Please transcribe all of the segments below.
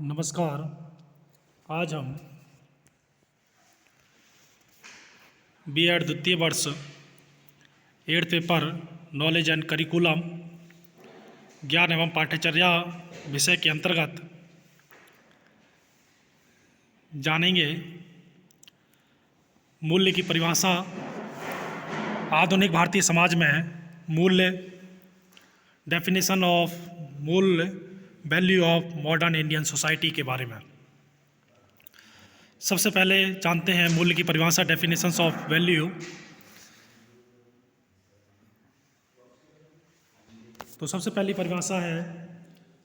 नमस्कार। आज हम B.Ed द्वितीय वर्ष 8th paper knowledge and curriculum ज्ञान एवं पाठ्यचर्या विषय के अंतर्गत जानेंगे मूल्य की परिभाषा। आधुनिक भारतीय समाज में मूल्य, डेफिनेशन ऑफ मूल्य, value of modern Indian society के बारे में। सबसे पहले जानते हैं मूल्य की परिभाषा, डेफिनेशंस ऑफ वैल्यू। तो सबसे पहली परिभाषा है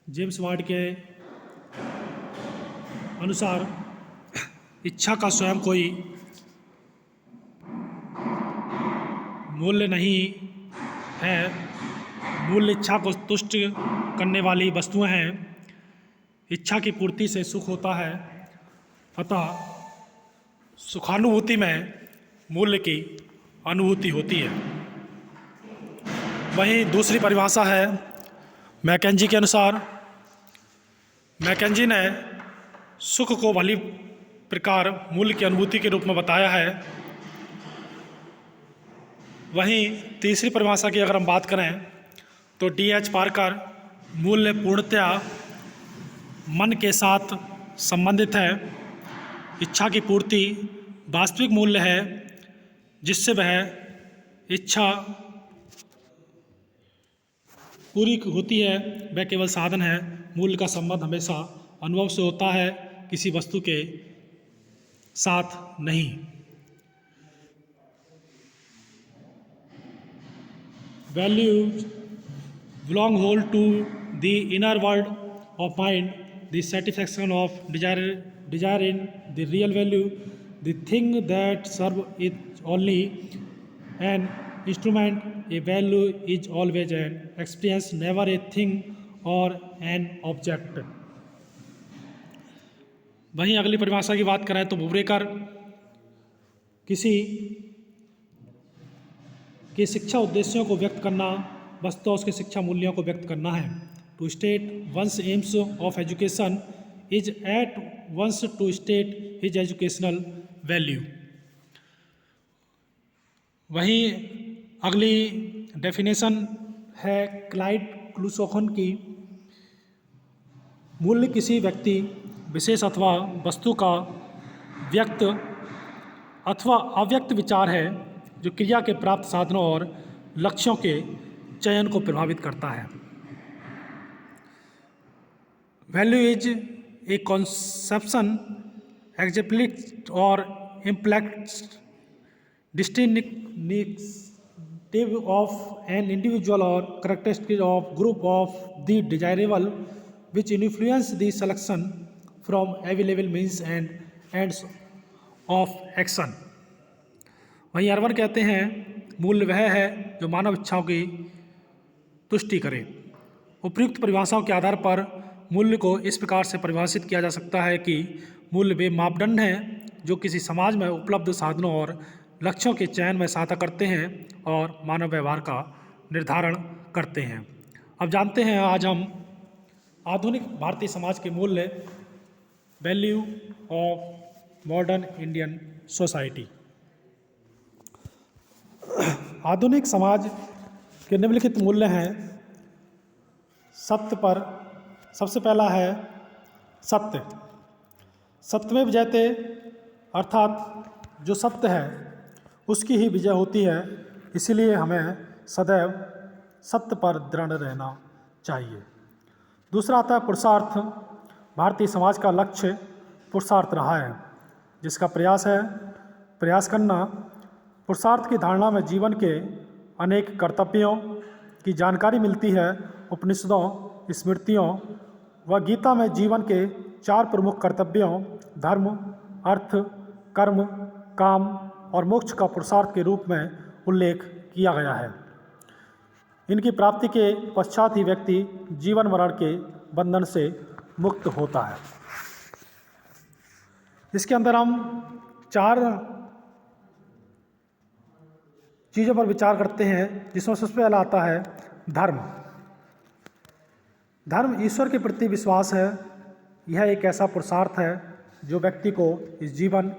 जेम्स वार्ड के अनुसार, इच्छा का स्वयं कोई मूल्य नहीं है। मूल्य इच्छा को तुष्ट करने वाली वस्तुएं हैं। इच्छा की पूर्ति से सुख होता है, अतः सुखानुभूति में मूल्य की अनुभूति होती है। वहीं दूसरी परिभाषा है मैकेंजी के अनुसार। मैकेंजी ने सुख को भली प्रकार मूल्य की अनुभूति के रूप में बताया है। वहीं तीसरी परिभाषा की अगर हम बात करें तो D.H. पार्कर, मूल्य पूर्णतया मन के साथ संबंधित है। इच्छा की पूर्ति वास्तविक मूल्य है, जिससे वह इच्छा पूरी होती है, वह केवल साधन है। मूल्य का संबंध हमेशा अनुभव से होता है, किसी वस्तु के साथ नहीं। Values belong whole to the inner world of mind, the satisfaction of desire in the real value, the thing that serve is only an instrument. A value is always an experience, never a thing or an object. वहीं अगली परिभाषा की बात करें तो बुब्रेकर, किसी के शिक्षा उद्देश्यों को व्यक्त करना वस्तुतः उसके शिक्षा मूल्यों को व्यक्त करना है। To state one's aims of education is at once to state his educational value. वहीं अगली डेफिनेशन है क्लाइड क्लूसोखन की। मूल्य किसी व्यक्ति विशेष अथवा वस्तु का व्यक्त अथवा अव्यक्त विचार है जो क्रिया के प्राप्त साधनों और लक्ष्यों के चयन को प्रभावित करता है। वैल्यू इज ए कॉन्सेप्शन एग्जिप्लिट और इम्प्लेक्ट्स डिस्टिंक्टिव ऑफ एन इंडिविजुअल और characteristic of group of the desirable which influence the selection from available means and ends of action. वहीं अरवन कहते हैं मूल्य वह है जो मानव इच्छाओं की तुष्टि करे। उपयुक्त परिभाषाओं के आधार पर मूल्य को इस प्रकार से परिभाषित किया जा सकता है कि मूल्य वे मापदंड हैं जो किसी समाज में उपलब्ध साधनों और लक्ष्यों के चयन में सहायता करते हैं और मानव व्यवहार का निर्धारण करते हैं। अब जानते हैं आज हम आधुनिक भारतीय समाज के मूल्य, value of modern Indian society. आधुनिक समाज के निम्नलिखित मूल्य हैं। सत्य पर सबसे पहला है सत्य। सत्यमेव विजयते, अर्थात जो सत्य है उसकी ही विजय होती है। इसीलिए हमें सदैव सत्य पर दृढ़ रहना चाहिए। दूसरा आता है पुरुषार्थ। भारतीय समाज का लक्ष्य पुरुषार्थ रहा है, जिसका प्रयास करना। पुरुषार्थ की धारणा में जीवन के अनेक कर्तव्यों की जानकारी मिलती है। उपनिषदों, स्मृतियों व गीता में जीवन के 4 प्रमुख कर्तव्यों धर्म, अर्थ, कर्म, काम और मोक्ष का पुरुषार्थ के रूप में उल्लेख किया गया है। इनकी प्राप्ति के पश्चात ही व्यक्ति जीवन मरण के बंधन से मुक्त होता है। इसके अंदर हम 4 चीज़ों पर विचार करते हैं, जिसमें सबसे पहला आता है धर्म। धर्म ईश्वर के प्रति विश्वास है। यह एक ऐसा पुरुषार्थ है जो व्यक्ति को इस जीवन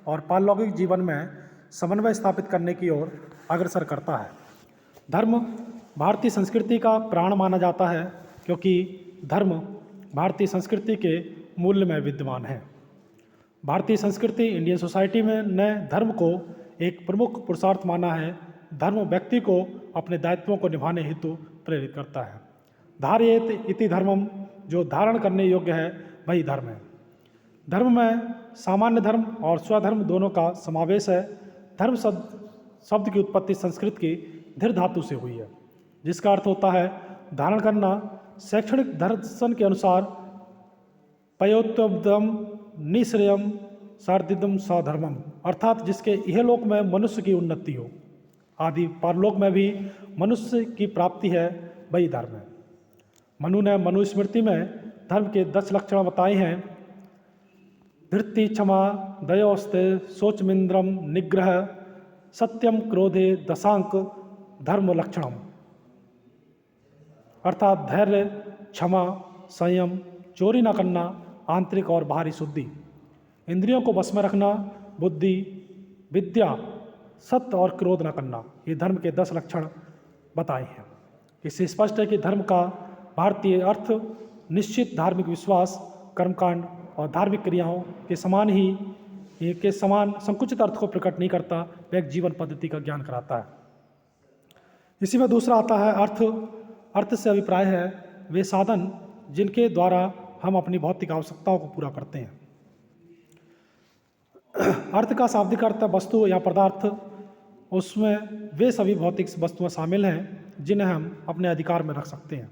और पारलौकिक जीवन में समन्वय स्थापित करने की ओर अग्रसर करता है। धर्म भारतीय संस्कृति का प्राण माना जाता है क्योंकि धर्म भारतीय संस्कृति के मूल्य में विद्यमान है। भारतीय संस्कृति इंडियन सोसाइटी में ने धर्म को एक प्रमुख पुरुषार्थ माना है। धर्म व्यक्ति को अपने दायित्वों को निभाने हेतु प्रेरित करता है। धारयेत इति धर्मम, जो धारण करने योग्य है वही धर्म है। धर्म में सामान्य धर्म और स्वधर्म दोनों का समावेश है। धर्म शब्द की उत्पत्ति संस्कृत की धीर धातु से हुई है, जिसका अर्थ होता है धारण करना। शैक्षणिक दर्शन के अनुसार पयोत्तम निश्रयम सार्दिदम साधर्मम, अर्थात जिसके इहलोक में मनुष्य की उन्नति हो, आदि पारलोक में भी मनुष्य की प्राप्ति है, वही धर्म है। मनु ने मनुस्मृति में धर्म के 10 लक्षण बताए हैं। धृति, क्षमा, दयोस्ते, शोचमिंद्रम, निग्रह, सत्यम, क्रोधे, दशांक धर्म लक्षणम, अर्थात धैर्य, क्षमा, संयम, चोरी न करना, आंतरिक और बाहरी शुद्धि, इंद्रियों को वश में रखना, बुद्धि, विद्या, सत्य और क्रोध न करना, ये धर्म के 10 लक्षण बताए हैं। इससे स्पष्ट है कि धर्म का भारतीय अर्थ निश्चित धार्मिक विश्वास, कर्मकांड और धार्मिक क्रियाओं के समान संकुचित अर्थ को प्रकट नहीं करता, वह एक जीवन पद्धति का ज्ञान कराता है। इसी में दूसरा आता है अर्थ। अर्थ से अभिप्राय है वे साधन जिनके द्वारा हम अपनी भौतिक आवश्यकताओं को पूरा करते हैं। अर्थ का शाब्दिक अर्थ है वस्तु या पदार्थ। उसमें वे सभी भौतिक वस्तुएं शामिल हैं जिन्हें हम अपने अधिकार में रख सकते हैं,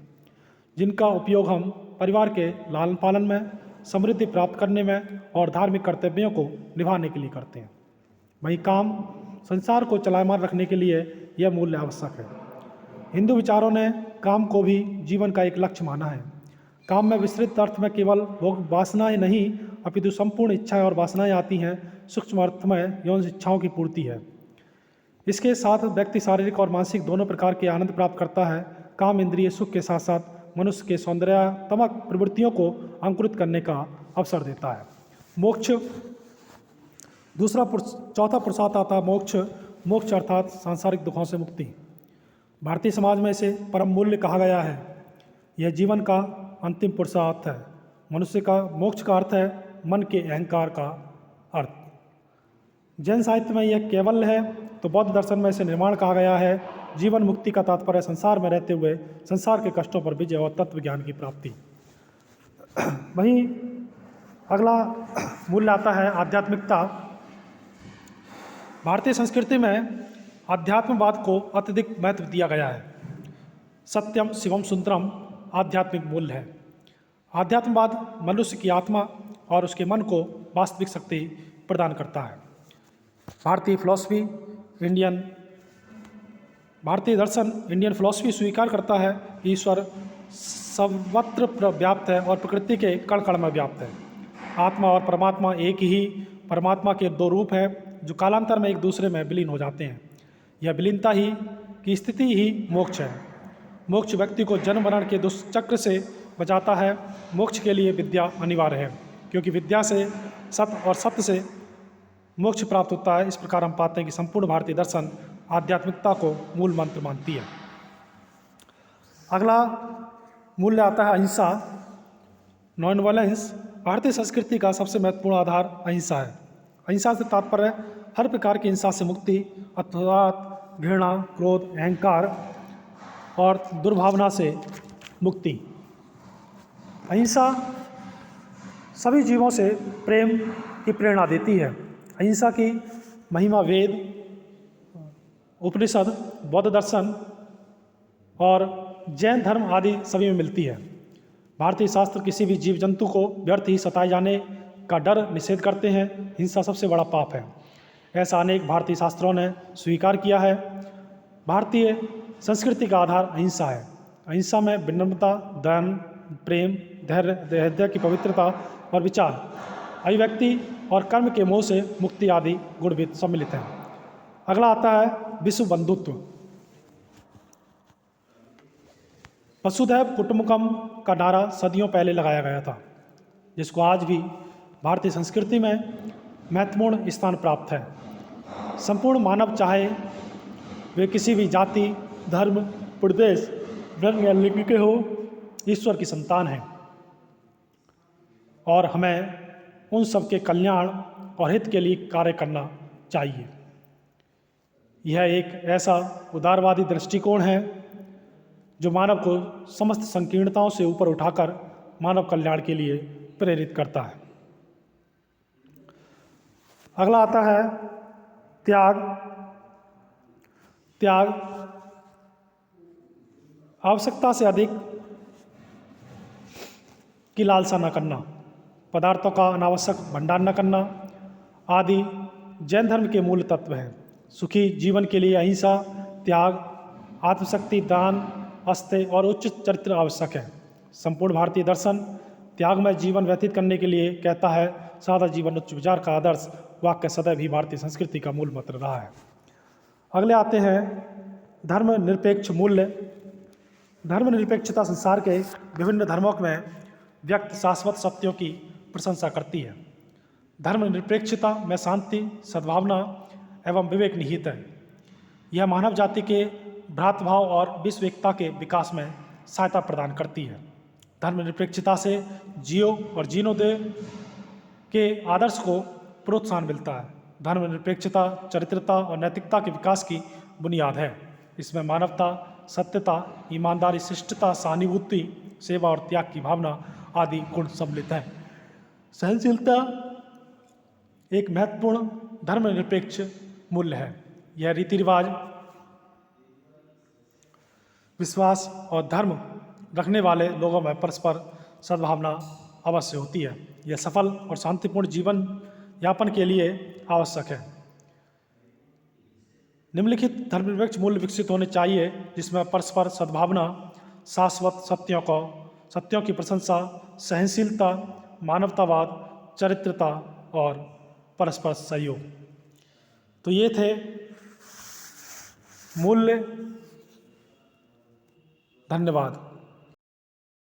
जिनका उपयोग हम परिवार के लालन पालन में, समृद्धि प्राप्त करने में और धार्मिक कर्तव्यों को निभाने के लिए करते हैं। वहीं काम संसार को चलायमान रखने के लिए यह मूल्य आवश्यक है। हिंदू विचारों ने काम को भी जीवन का एक लक्ष्य माना है। काम में विस्तृत अर्थ में केवल भोग वासनाएं नहीं अपितु संपूर्ण इच्छाएं और वासनाएं आती हैं। सूक्ष्म अर्थ में यौन इच्छाओं की पूर्ति है। इसके साथ व्यक्ति शारीरिक और मानसिक दोनों प्रकार के आनंद प्राप्त करता है। काम इंद्रिय सुख के साथ साथ मनुष्य के सौंदर्यात्मक प्रवृत्तियों को अंकुरित करने का अवसर देता है। मोक्ष, चौथा पुरुषार्थ आता है मोक्ष। मोक्ष अर्थात सांसारिक दुखों से मुक्ति। भारतीय समाज में इसे परम मूल्य कहा गया है। यह जीवन का अंतिम पुरुषार्थ है। मनुष्य का मोक्ष का अर्थ है मन के अहंकार का अर्थ। जैन साहित्य में यह केवल है, तो बौद्ध दर्शन में इसे निर्माण कहा गया है। जीवन मुक्ति का तात्पर्य संसार में रहते हुए संसार के कष्टों पर विजय और तत्व ज्ञान की प्राप्ति। वहीं अगला मूल्य आता है आध्यात्मिकता। भारतीय संस्कृति में आध्यात्मवाद को अत्यधिक महत्व दिया गया है। सत्यम शिवम सुंदरम आध्यात्मिक मूल्य है। आध्यात्मवाद मनुष्य की आत्मा और उसके मन को वास्तविक शक्ति प्रदान करता है। भारतीय दर्शन इंडियन फिलॉसफी स्वीकार करता है कि ईश्वर सर्वत्र व्याप्त है और प्रकृति के कण कण में व्याप्त है। आत्मा और परमात्मा एक ही। परमात्मा के 2 रूप हैं जो कालांतर में एक दूसरे में विलीन हो जाते हैं। यह विलीनता ही की स्थिति ही मोक्ष है। मोक्ष व्यक्ति को जन्म मरण के दुष्चक्र से बचाता है। मोक्ष के लिए विद्या अनिवार्य है, क्योंकि विद्या से सत्य और सत्य से मोक्ष प्राप्त होता है। इस प्रकार हम पाते हैं कि संपूर्ण भारतीय दर्शन आध्यात्मिकता को मूल मंत्र मानती है। अगला मूल्य आता है अहिंसा, नॉन वायलेंस। भारतीय संस्कृति का सबसे महत्वपूर्ण आधार अहिंसा है। अहिंसा से तात्पर्य हर प्रकार की हिंसा से मुक्ति, अर्थात घृणा, क्रोध, अहंकार और दुर्भावना से मुक्ति। अहिंसा सभी जीवों से प्रेम की प्रेरणा देती है। अहिंसा की महिमा वेद, उपनिषद, बौद्ध दर्शन और जैन धर्म आदि सभी में मिलती है। भारतीय शास्त्र किसी भी जीव जंतु को व्यर्थ ही सताए जाने का डर निषेध करते हैं। हिंसा सबसे बड़ा पाप है, ऐसा अनेक भारतीय शास्त्रों ने स्वीकार किया है। भारतीय संस्कृति का आधार अहिंसा है। अहिंसा में विनम्रता, दान, प्रेम, धैर्य, हृदय की पवित्रता और विचार, अभिव्यक्ति और कर्म के मोह से मुक्ति आदि गुण भी सम्मिलित हैं। अगला आता है विश्व बंधुत्व। वसुधैव कुटुंबकम का नारा सदियों पहले लगाया गया था। जिसको आज भी भारतीय संस्कृति में महत्वपूर्ण स्थान प्राप्त है। संपूर्ण मानव, चाहे वे किसी भी जाति, धर्म, प्रदेश, रंग या लिंग के हो, ईश्वर की संतान हैं और हमें उन सब के कल्याण और हित के लिए कार्य करना चाहिए। यह एक ऐसा उदारवादी दृष्टिकोण है जो मानव को समस्त संकीर्णताओं से ऊपर उठाकर मानव कल्याण के लिए प्रेरित करता है। अगला आता है त्याग। त्याग आवश्यकता से अधिक की लालसा न करना, पदार्थों का अनावश्यक भंडार न करना आदि जैन धर्म के मूल तत्व हैं। सुखी जीवन के लिए अहिंसा, त्याग, आत्मशक्ति, दान, अस्त्य और उच्च चरित्र आवश्यक है। संपूर्ण भारतीय दर्शन त्यागमय जीवन व्यतीत करने के लिए कहता है। सादा जीवन उच्च विचार का आदर्श वाक्य सदैव ही भारतीय संस्कृति का मूल मंत्र रहा है। अगले आते हैं धर्मनिरपेक्ष मूल्य। धर्मनिरपेक्षता संसार के विभिन्न धर्मों में व्यक्त शाश्वत सत्यों की प्रशंसा करती है। धर्मनिरपेक्षता में शांति, सद्भावना एवं विवेक निहित है। यह मानव जाति के भ्रातृभाव और विश्व एकता के विकास में सहायता प्रदान करती है। धर्मनिरपेक्षता से जियो और जीनो दे के आदर्श को प्रोत्साहन मिलता है। धर्मनिरपेक्षता चरित्रता और नैतिकता के विकास की बुनियाद है। इसमें मानवता, सत्यता, ईमानदारी, शिष्टता, सहानुभूति, सेवा और त्याग की भावना आदि गुण सम्मिलित है। सहनशीलता एक महत्वपूर्ण धर्मनिरपेक्ष मूल्य है। यह रीति रिवाज, विश्वास और धर्म रखने वाले लोगों में परस्पर सद्भावना अवश्य होती है। यह सफल और शांतिपूर्ण जीवन यापन के लिए आवश्यक है। निम्नलिखित धर्मनिरपेक्ष मूल्य विकसित होने चाहिए, जिसमें परस्पर सद्भावना, शाश्वत सत्यों की प्रशंसा, सहनशीलता, मानवतावाद, चरित्रता और परस्पर सहयोग। तो ये थे मूल्य। धन्यवाद।